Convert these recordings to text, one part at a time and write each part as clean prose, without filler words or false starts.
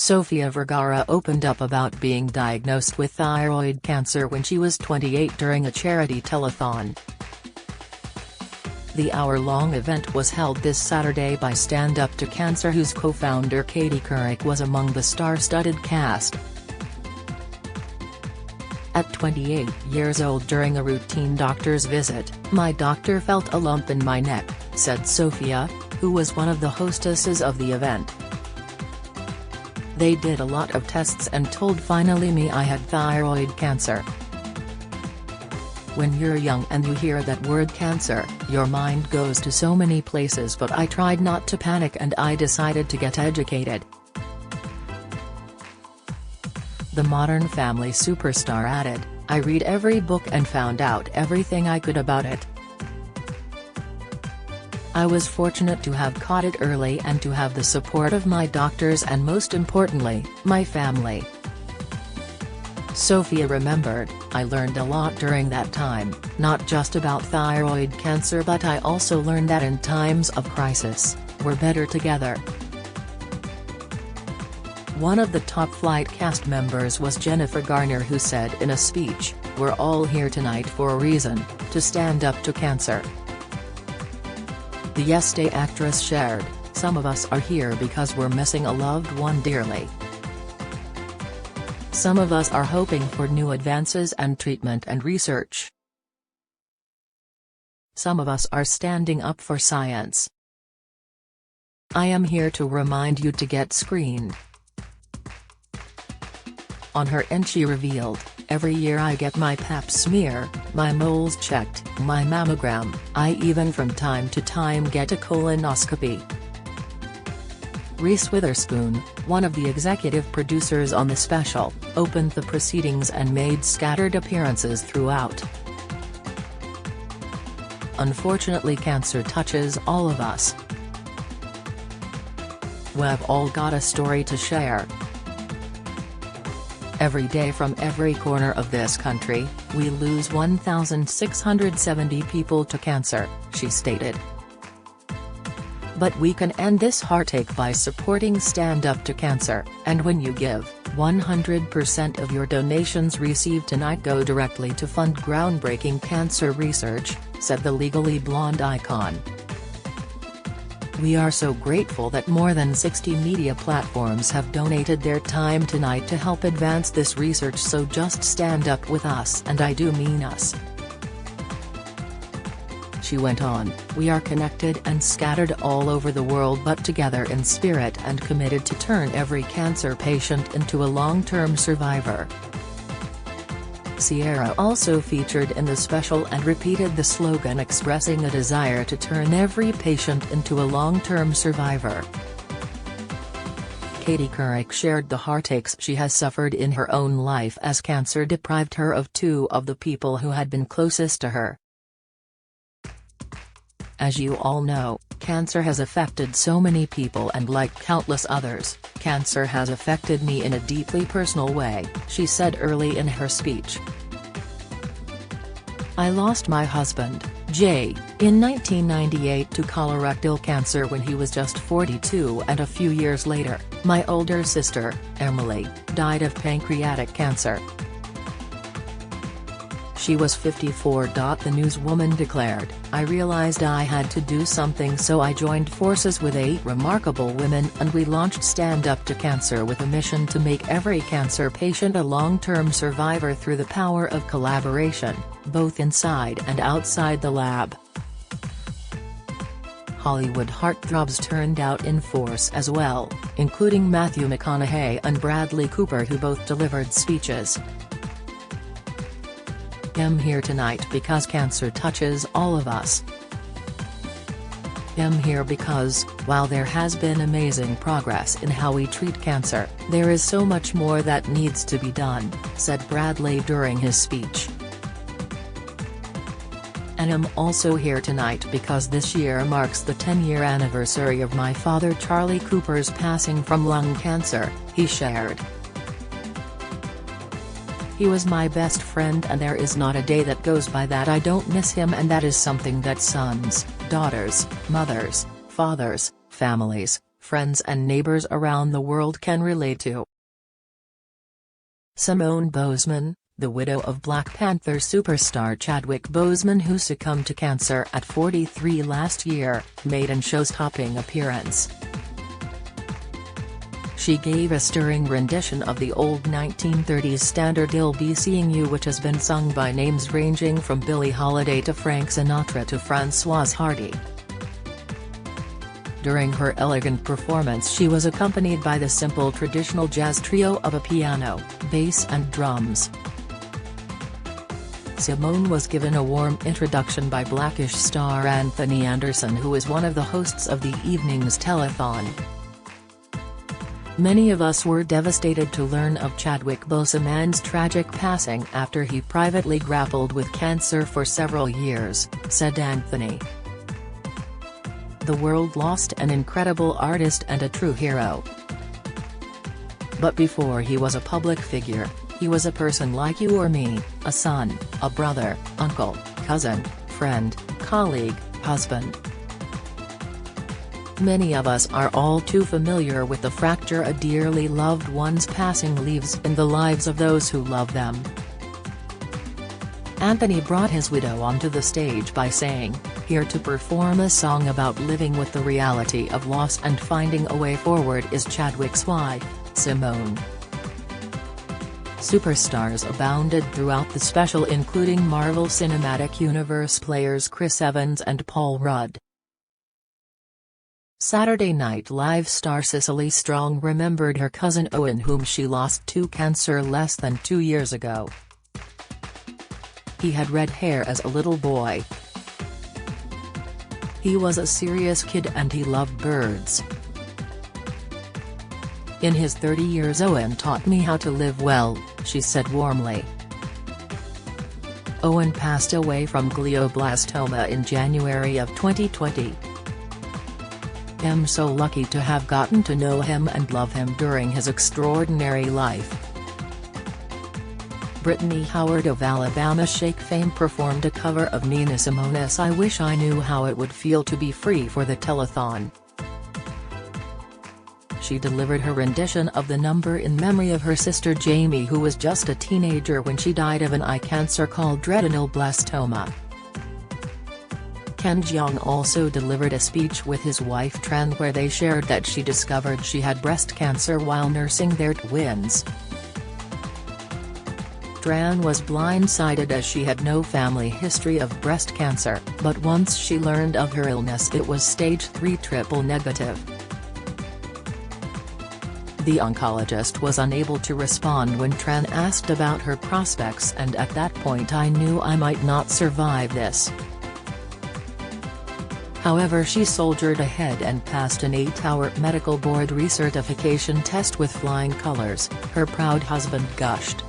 Sofia Vergara opened up about being diagnosed with thyroid cancer when she was 28 during a charity telethon. The hour-long event was held this Saturday by Stand Up to Cancer, whose co-founder Katie Couric was among the star-studded cast. At 28 years old, during a routine doctor's visit, my doctor felt a lump in my neck, said Sofia, who was one of the hostesses of the event. They did a lot of tests and told finally me I had thyroid cancer. When you're young and you hear that word cancer, your mind goes to so many places, but I tried not to panic and I decided to get educated. The Modern Family superstar added, I read every book and found out everything I could about it. I was fortunate to have caught it early and to have the support of my doctors and, most importantly, my family. Sofia remembered, I learned a lot during that time, not just about thyroid cancer, but I also learned that in times of crisis, we're better together. One of the top-flight cast members was Jennifer Garner, who said in a speech, "We're all here tonight for a reason, to stand up to cancer." The Yes Day actress shared, "Some of us are here because we're missing a loved one dearly. Some of us are hoping for new advances and treatment and research. Some of us are standing up for science. I am here to remind you to get screened." On her end she revealed, "Every year I get my pap smear, my moles checked, my mammogram, I even from time to time get a colonoscopy." Reese Witherspoon, one of the executive producers on the special, opened the proceedings and made scattered appearances throughout. "Unfortunately, cancer touches all of us. We've all got a story to share. Every day from every corner of this country, we lose 1,670 people to cancer," she stated. "But we can end this heartache by supporting Stand Up to Cancer, and when you give, 100% of your donations received tonight go directly to fund groundbreaking cancer research," said the Legally Blonde icon. "We are so grateful that more than 60 media platforms have donated their time tonight to help advance this research, so just stand up with us, and I do mean us." She went on, "We are connected and scattered all over the world, but together in spirit and committed to turn every cancer patient into a long-term survivor." Sierra also featured in the special and repeated the slogan, expressing a desire to turn every patient into a long-term survivor. Katie Couric shared the heartaches she has suffered in her own life as cancer deprived her of two of the people who had been closest to her. "As you all know, cancer has affected so many people, and like countless others, cancer has affected me in a deeply personal way," she said early in her speech. "I lost my husband, Jay, in 1998 to colorectal cancer when he was just 42, and a few years later, my older sister, Emily, died of pancreatic cancer. She was 54. The newswoman declared, "I realized I had to do something, so I joined forces with 8 remarkable women and we launched Stand Up to Cancer with a mission to make every cancer patient a long-term survivor through the power of collaboration, both inside and outside the lab." Hollywood heartthrobs turned out in force as well, including Matthew McConaughey and Bradley Cooper, who both delivered speeches. "I'm here tonight because cancer touches all of us. I'm here because, while there has been amazing progress in how we treat cancer, there is so much more that needs to be done," said Bradley during his speech. "And I'm also here tonight because this year marks the 10-year anniversary of my father Charlie Cooper's passing from lung cancer," he shared. "He was my best friend, and there is not a day that goes by that I don't miss him, and that is something that sons, daughters, mothers, fathers, families, friends and neighbors around the world can relate to. Simone Bozeman, the widow of Black Panther superstar Chadwick Boseman, who succumbed to cancer at 43 last year, made an show-stopping appearance. She gave a stirring rendition of the old 1930s standard "I'll Be Seeing You", which has been sung by names ranging from Billie Holiday to Frank Sinatra to Françoise Hardy. During her elegant performance, she was accompanied by the simple traditional jazz trio of a piano, bass and drums. Simone was given a warm introduction by Blackish star Anthony Anderson, who is one of the hosts of the evening's telethon. Many of us were devastated to learn of Chadwick Boseman's tragic passing after he privately grappled with cancer for several years, said Anthony. The world lost an incredible artist and a true hero. But before he was a public figure, he was a person like you or me, a son, a brother, uncle, cousin, friend, colleague, husband. Many of us are all too familiar with the fracture a dearly loved one's passing leaves in the lives of those who love them. Anthony brought his widow onto the stage by saying, "Here to perform a song about living with the reality of loss and finding a way forward is Chadwick's wife, Simone." Superstars abounded throughout the special, including Marvel Cinematic Universe players Chris Evans and Paul Rudd. Saturday Night Live star Cecily Strong remembered her cousin Owen, whom she lost to cancer less than 2 years ago. He had red hair as a little boy. He was a serious kid and he loved birds. In his 30 years, Owen taught me how to live well, she said warmly. Owen passed away from glioblastoma in January of 2020. I'm so lucky to have gotten to know him and love him during his extraordinary life. Brittany Howard of Alabama Shake fame performed a cover of Nina Simone's "I Wish I Knew How It Would Feel to Be Free" for the telethon. She delivered her rendition of the number in memory of her sister Jamie, who was just a teenager when she died of an eye cancer called retinoblastoma. Ken Jeong also delivered a speech with his wife Tran, where they shared that she discovered she had breast cancer while nursing their twins. Tran was blindsided as she had no family history of breast cancer, but once she learned of her illness, it was stage 3 triple negative. The oncologist was unable to respond when Tran asked about her prospects, and at that point I knew I might not survive this. However, she soldiered ahead and passed an 8-hour medical board recertification test with flying colors, her proud husband gushed.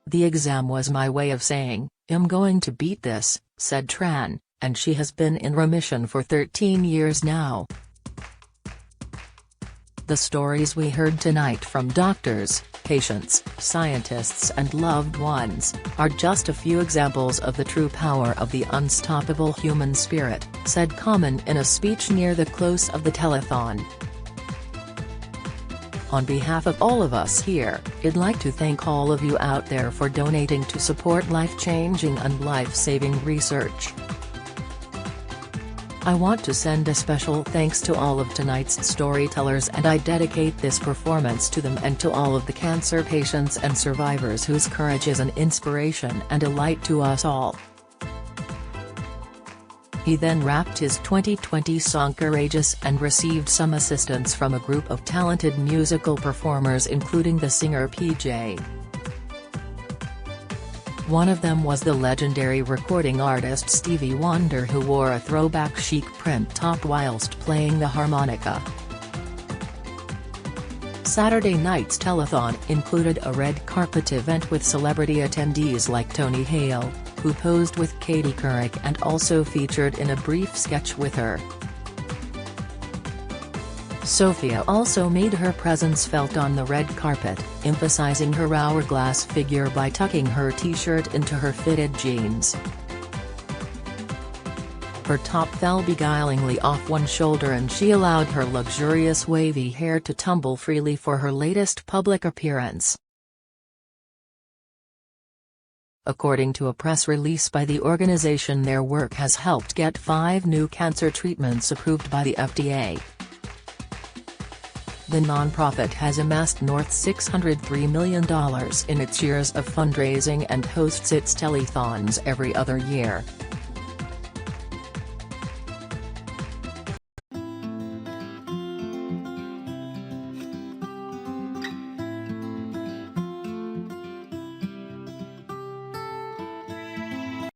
"The exam was my way of saying, I'm going to beat this," said Tran, and she has been in remission for 13 years now. The stories we heard tonight from doctors, patients, scientists and loved ones, are just a few examples of the true power of the unstoppable human spirit, said Common in a speech near the close of the telethon. On behalf of all of us here, I'd like to thank all of you out there for donating to support life-changing and life-saving research. I want to send a special thanks to all of tonight's storytellers, and I dedicate this performance to them and to all of the cancer patients and survivors whose courage is an inspiration and a light to us all. He then rapped his 2020 song Courageous and received some assistance from a group of talented musical performers, including the singer PJ. One of them was the legendary recording artist Stevie Wonder, who wore a throwback chic print top whilst playing the harmonica. Saturday night's telethon included a red carpet event with celebrity attendees like Tony Hale, who posed with Katie Couric and also featured in a brief sketch with her. Sofia also made her presence felt on the red carpet, emphasizing her hourglass figure by tucking her t-shirt into her fitted jeans. Her top fell beguilingly off one shoulder and she allowed her luxurious wavy hair to tumble freely for her latest public appearance. According to a press release by the organization, their work has helped get 5 new cancer treatments approved by the FDA. The nonprofit has amassed north $603 million in its years of fundraising and hosts its telethons every other year.